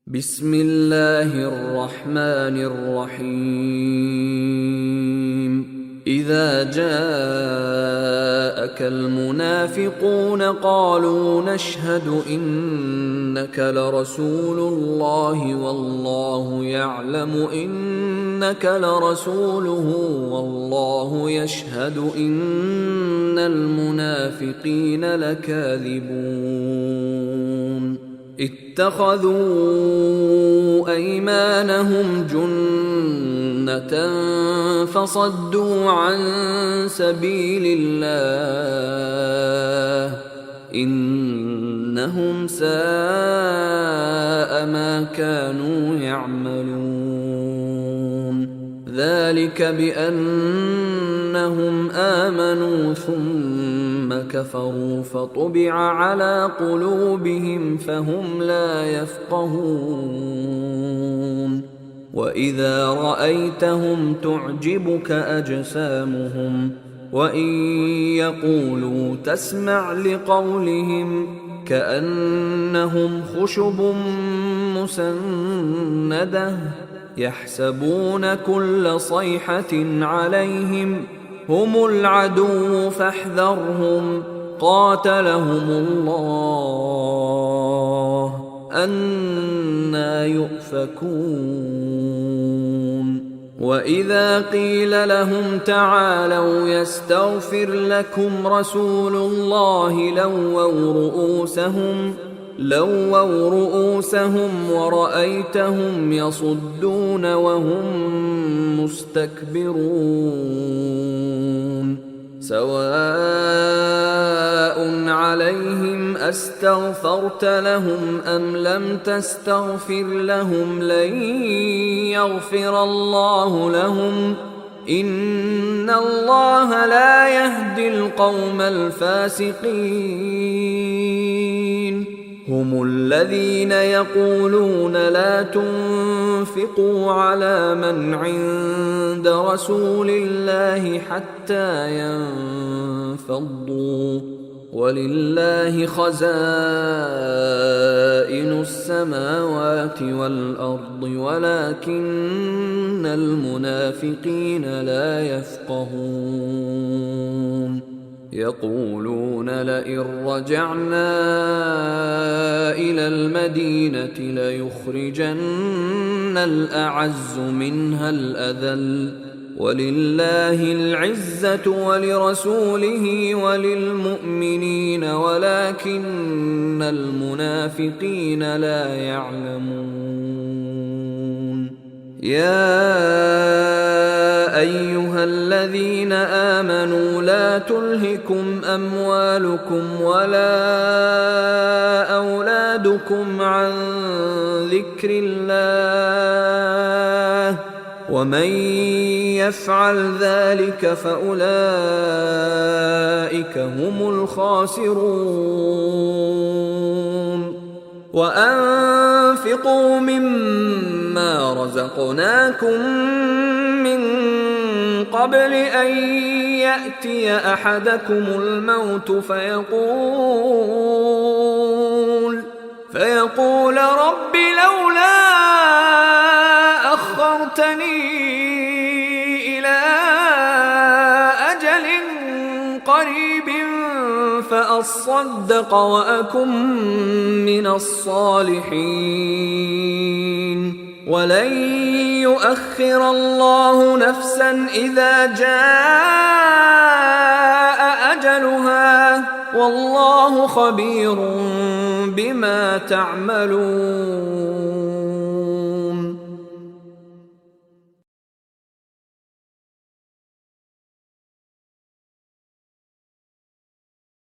بسم الله الرحمن الرحيم إذا جاءك المنافقون قالوا نشهد إنك لرسول الله والله يعلم إنك لرسوله والله يشهد إن المنافقين لكاذبون اتخذوا أيمانهم جنة فصدوا عن سبيل الله إنهم ساء ما كانوا يعملون ذلك بأنهم آمنوا ثم كفروا فطبع على قلوبهم فهم لا يفقهون وإذا رأيتهم تعجبك أجسامهم وإن يقولوا تسمع لقولهم كأنهم خشب مسندة يحسبون كل صيحة عليهم هم العدو فاحذرهم قاتلهم الله أنى يؤفكون وإذا قيل لهم تعالوا يستغفر لكم رسول الله لووا رؤوسهم ورأيتهم يصدون وهم مستكبرون سواء عليهم أستغفرت لهم أم لم تستغفر لهم لن يغفر الله لهم إن الله لا يهدي القوم الفاسقين هم الذين يقولون لا تنفقوا على من عند رسول الله حتى ينفضوا ولله خزائن السماوات والأرض ولكن المنافقين لا يفقهون يقولون لئن رجعنا إلى المدينة ليخرجن الأعز منها الأذل ولله العزة ولرسوله وللمؤمنين ولكن المنافقين لا يعلمون يا أيها الذين آمنوا لا تلهكم أموالكم ولا أولادكم عن ذكر الله ومن يفعل ذلك فأولئك هم الخاسرون وأنفقوا مما رزقناكم من قبل أن يأتي أحدكم الموت فيقول رب لولا أخرتني إلى أجل قريب فأصدق وأكن من الصالحين ولن يؤخر الله نفسا إذا جاء أجلها والله خبير بما تعملون